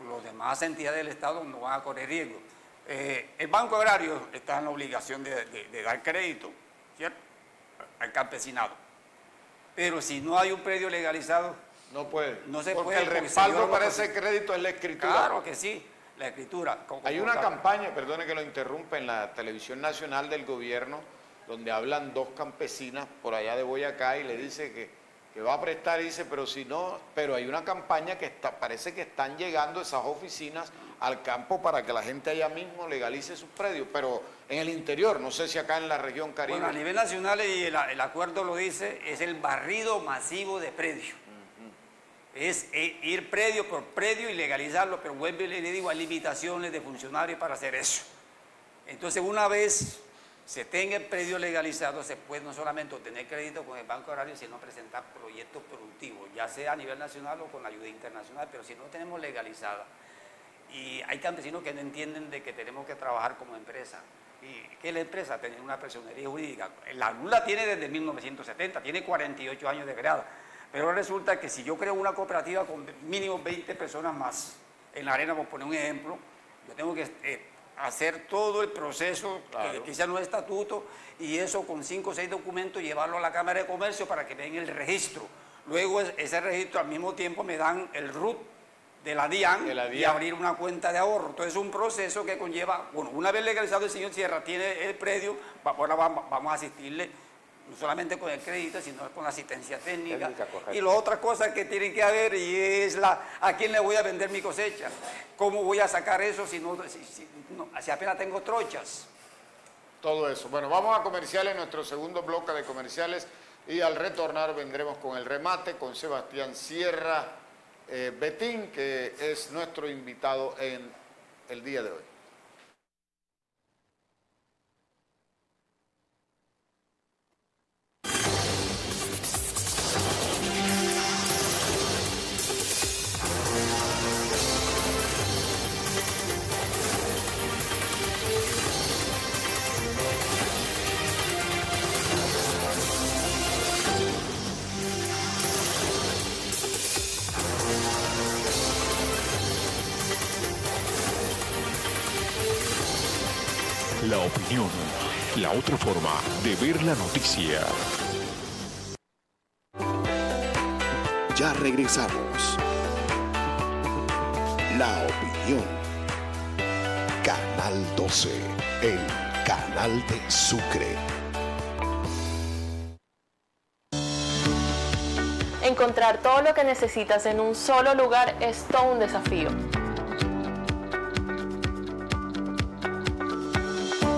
las demás entidades del Estado no van a correr riesgo. El Banco Agrario está en la obligación de dar crédito, ¿cierto?, al campesinado. Pero si no hay un predio legalizado, no puede. No se porque puede. El respaldo para ese crédito es la escritura. Claro que sí, la escritura. Hay una campaña, perdone que lo interrumpa, en la televisión nacional del gobierno, donde hablan dos campesinas por allá de Boyacá y le dice que va a prestar, y dice, pero si no, pero hay una campaña que parece que están llegando esas oficinas al campo para que la gente allá mismo legalice sus predios, pero en el interior, no sé si acá en la región Caribe. Bueno, a nivel nacional, y el acuerdo lo dice, es el barrido masivo de predios. Es ir predio por predio y legalizarlo, pero vuelvo y le digo, hay limitaciones de funcionarios para hacer eso. Entonces, una vez se tenga el predio legalizado, se puede no solamente obtener crédito con el Banco Agrario, sino presentar proyectos productivos, ya sea a nivel nacional o con la ayuda internacional, pero si no tenemos legalizada, y hay campesinos que no entienden de que tenemos que trabajar como empresa. ¿Y qué es la empresa? Tener una personería jurídica. La LUL la tiene desde 1970, tiene 48 años de creada, pero resulta que si yo creo una cooperativa con mínimo 20 personas más, en la arena, por poner un ejemplo, yo tengo que hacer todo el proceso, claro, que sea un estatuto, y eso con 5 o 6 documentos, llevarlo a la Cámara de Comercio para que me den el registro. Luego ese registro al mismo tiempo me dan el RUT de la DIAN y abrir una cuenta de ahorro. Entonces es un proceso que conlleva, bueno, una vez legalizado el señor Sierra, tiene el predio, ahora vamos a asistirle no solamente con el crédito, sino con la asistencia técnica y las otras cosas que tienen que haber, y es a quién le voy a vender mi cosecha, cómo voy a sacar eso si apenas tengo trochas. Todo eso. Bueno, vamos a comerciales, nuestro segundo bloque de comerciales, y al retornar vendremos con el remate con Sebastián Sierra Betín, que es nuestro invitado en el día de hoy. La opinión, la otra forma de ver la noticia. Ya regresamos. La opinión. Canal 12, el canal de Sucre. Encontrar todo lo que necesitas en un solo lugar es todo un desafío.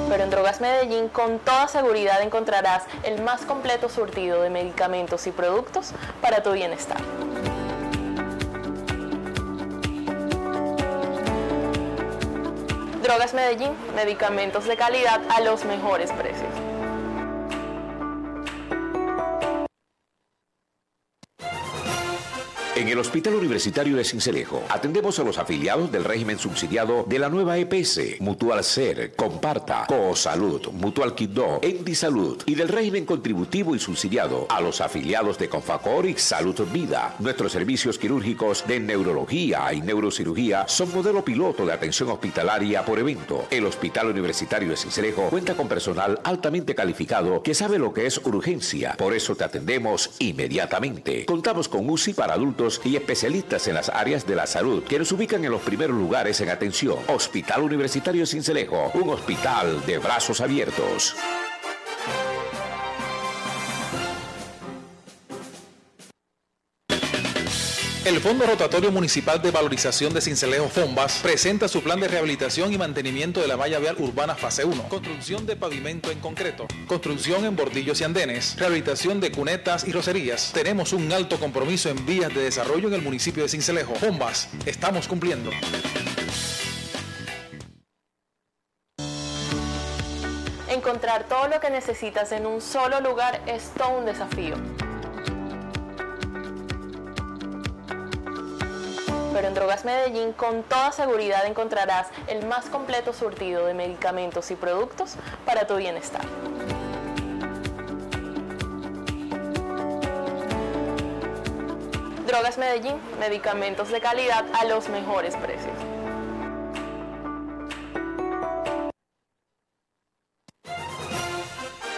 Pero en Drogas Medellín con toda seguridad encontrarás el más completo surtido de medicamentos y productos para tu bienestar. Drogas Medellín, medicamentos de calidad a los mejores precios. En el Hospital Universitario de Sincelejo atendemos a los afiliados del régimen subsidiado de la nueva EPS, Mutual Ser, Comparta, Cosalud, Mutual Quibdó, Endisalud, y del régimen contributivo y subsidiado a los afiliados de Confacor y Salud Vida. Nuestros servicios quirúrgicos de neurología y neurocirugía son modelo piloto de atención hospitalaria por evento. El Hospital Universitario de Sincelejo cuenta con personal altamente calificado que sabe lo que es urgencia. Por eso te atendemos inmediatamente. Contamos con UCI para adultos y especialistas en las áreas de la salud que nos ubican en los primeros lugares en atención. Hospital Universitario de Sincelejo, un hospital de brazos abiertos. El Fondo Rotatorio Municipal de Valorización de Sincelejo, FONVAS, presenta su plan de rehabilitación y mantenimiento de la malla vial urbana fase 1, construcción de pavimento en concreto, construcción en bordillos y andenes, rehabilitación de cunetas y rocerías. Tenemos un alto compromiso en vías de desarrollo en el municipio de Sincelejo. FONVAS, estamos cumpliendo. Encontrar todo lo que necesitas en un solo lugar es todo un desafío. Pero en Drogas Medellín con toda seguridad encontrarás el más completo surtido de medicamentos y productos para tu bienestar. Drogas Medellín, medicamentos de calidad a los mejores precios.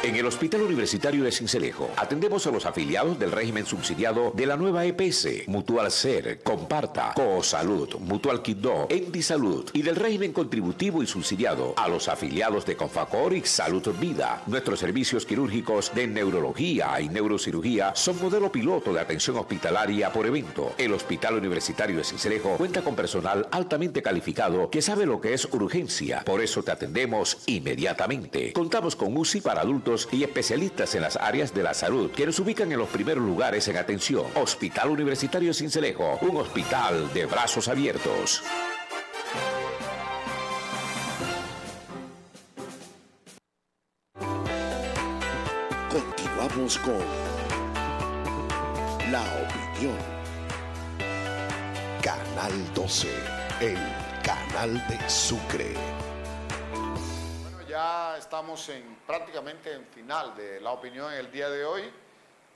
En el Hospital Universitario de Sincelejo atendemos a los afiliados del régimen subsidiado de la nueva EPS, Mutual Ser, Comparta, Cosalud, Mutual Quibdó, Endisalud y del régimen contributivo y subsidiado a los afiliados de Confacor y Salud Vida. Nuestros servicios quirúrgicos de neurología y neurocirugía son modelo piloto de atención hospitalaria por evento. El Hospital Universitario de Sincelejo cuenta con personal altamente calificado que sabe lo que es urgencia. Por eso te atendemos inmediatamente. Contamos con UCI para adultos y especialistas en las áreas de la salud que nos ubican en los primeros lugares en atención. Hospital Universitario Sincelejo, un hospital de brazos abiertos. Continuamos con La Opinión. Canal 12, el canal de Sucre. Ya estamos prácticamente en final de La Opinión en el día de hoy.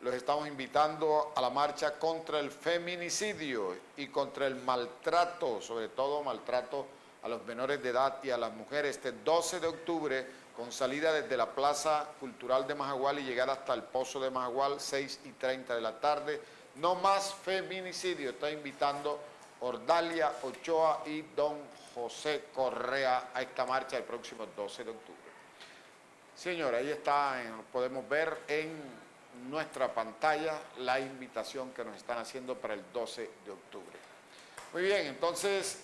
Los estamos invitando a la marcha contra el feminicidio y contra el maltrato, sobre todo maltrato a los menores de edad y a las mujeres, este 12 de octubre, con salida desde la Plaza Cultural de Majagual y llegar hasta el Pozo de Majagual, 6:30 de la tarde. No más feminicidio, está invitando Ordalia Ochoa y don José Correa a esta marcha el próximo 12 de octubre. Señora, ahí está, podemos ver en nuestra pantalla la invitación que nos están haciendo para el 12 de octubre. Muy bien, entonces,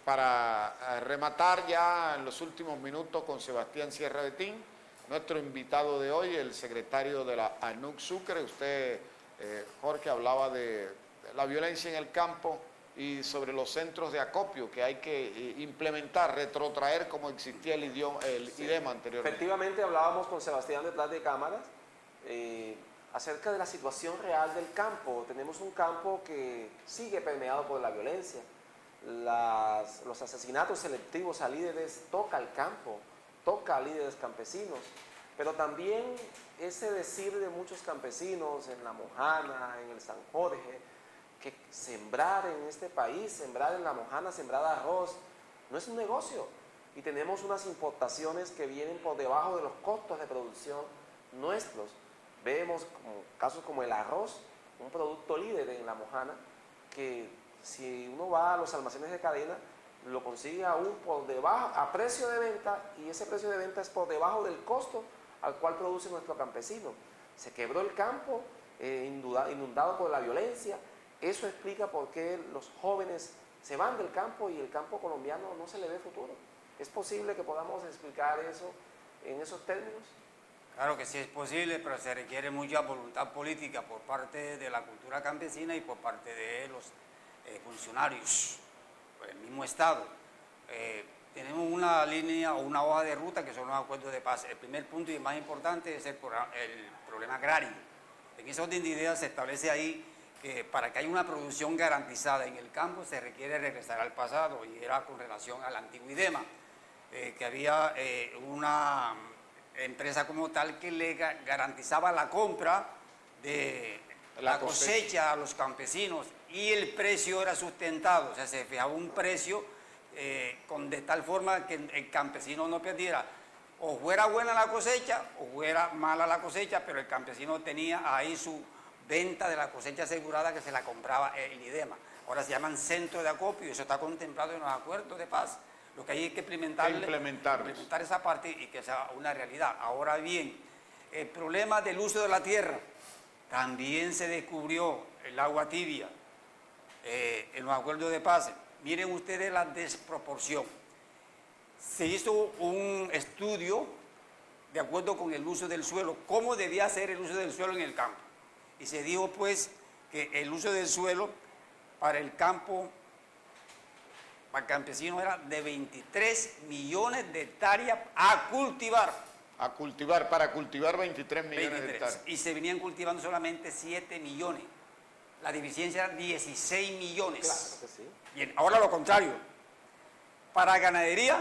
para rematar ya en los últimos minutos con Sebastián Sierra Betín, nuestro invitado de hoy, el secretario de la ANUC Sucre. Usted, Jorge, hablaba de la violencia en el campo y sobre los centros de acopio que hay que implementar, retrotraer como existía el IDEMA anteriormente. Efectivamente, hablábamos con Sebastián detrás de cámaras acerca de la situación real del campo. Tenemos un campo que sigue permeado por la violencia. Los asesinatos selectivos a líderes toca el campo, toca a líderes campesinos, pero también ese decir de muchos campesinos en La Mojana, en el San Jorge, que sembrar en este país, sembrar en La Mojana, sembrar arroz, no es un negocio. Y tenemos unas importaciones que vienen por debajo de los costos de producción nuestros. Vemos casos como el arroz, un producto líder en La Mojana, que si uno va a los almacenes de cadena, lo consigue aún por debajo, a precio de venta, y ese precio de venta es por debajo del costo al cual produce nuestro campesino. Se quebró el campo, inundado por la violencia. Eso explica por qué los jóvenes se van del campo y el campo colombiano no se le ve futuro. ¿Es posible que podamos explicar eso en esos términos? Claro que sí es posible, pero se requiere mucha voluntad política por parte de la cultura campesina y por parte de los funcionarios del mismo Estado. Tenemos una línea o una hoja de ruta que son los acuerdos de paz. El primer punto y el más importante es el problema agrario. En ese orden de ideas se establece ahí que para que haya una producción garantizada en el campo se requiere regresar al pasado, y era con relación al antiguo IDEMA, que había una empresa como tal que le garantizaba la compra de la cosecha a los campesinos y el precio era sustentado, o sea, se fijaba un precio de tal forma que el campesino no perdiera, o fuera buena la cosecha o fuera mala la cosecha, pero el campesino tenía ahí su venta de la cosecha asegurada que se la compraba el IDEMA. Ahora se llaman centros de acopio y eso está contemplado en los acuerdos de paz. Lo que hay que implementar esa parte y que sea una realidad. Ahora bien, el problema del uso de la tierra, también se descubrió el agua tibia en los acuerdos de paz. Miren ustedes la desproporción. Se hizo un estudio de acuerdo con el uso del suelo, cómo debía ser el uso del suelo en el campo. Y se dijo pues que el uso del suelo para el campo, para el campesino, era de 23 millones de hectáreas a cultivar. Para cultivar 23 millones de hectáreas. Y se venían cultivando solamente 7 millones. La deficiencia era 16 millones. Claro que sí. Bien, ahora lo contrario. Para ganadería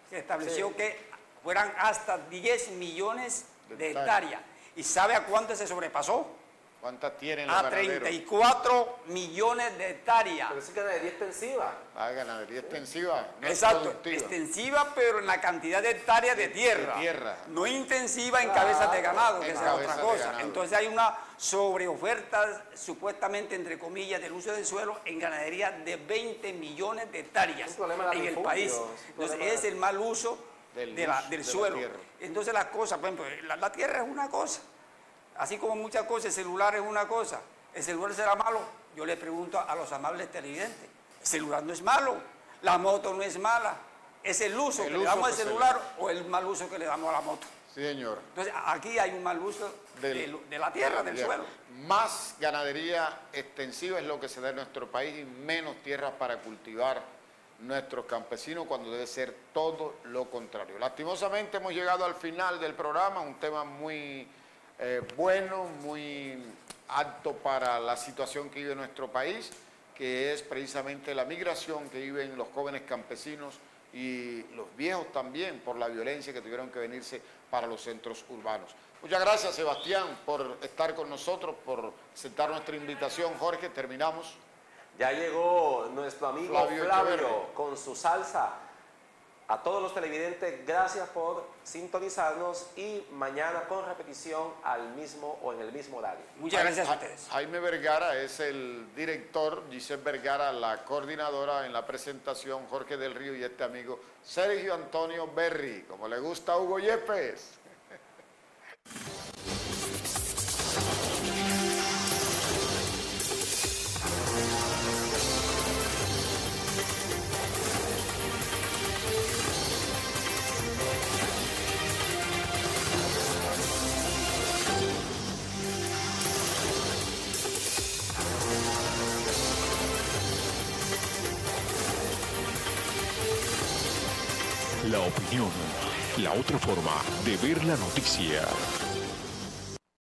se estableció que fueran hasta 10 millones de hectáreas. ¿Y sabe a cuánto se sobrepasó? ¿Cuántas tienen los a ganaderos? 34 millones de hectáreas. Pero es ganadería extensiva. Ganadería extensiva, no es Exacto, productiva. extensiva, pero en la cantidad de hectáreas de tierra. No intensiva en cabezas de ganado, que en esa es otra cabezas de cosa. ganado. Entonces hay una sobreoferta, supuestamente, entre comillas, del uso del suelo en ganadería de 20 millones de hectáreas Es un problema de en el latifundio, país. es un Entonces problema es el mal uso del del suelo. tierra. Entonces las cosas, por ejemplo, la tierra es una cosa. Así como muchas cosas, el celular es una cosa. ¿El celular será malo? Yo le pregunto a los amables televidentes. El celular no es malo, la moto no es mala. ¿Es el uso que le damos al celular o el mal uso que le damos a la moto? Sí, señor. Entonces aquí hay un mal uso de la tierra, del suelo. Más ganadería extensiva es lo que se da en nuestro país y menos tierras para cultivar nuestros campesinos, cuando debe ser todo lo contrario. Lastimosamente hemos llegado al final del programa, un tema muy bueno, muy apto para la situación que vive nuestro país, que es precisamente la migración que viven los jóvenes campesinos y los viejos también por la violencia que tuvieron que venirse para los centros urbanos. Muchas gracias, Sebastián, por estar con nosotros, por aceptar nuestra invitación. Jorge, terminamos. Ya llegó nuestro amigo Flavio Flavio con su salsa. A todos los televidentes, gracias por sintonizarnos y mañana con repetición al mismo o en el mismo horario. Muchas gracias a ustedes. Jaime Vergara es el director, Giselle Vergara la coordinadora en la presentación, Jorge del Río y este amigo Sergio Antonio Berry, como le gusta a Hugo Yepes. La opinión, la otra forma de ver la noticia.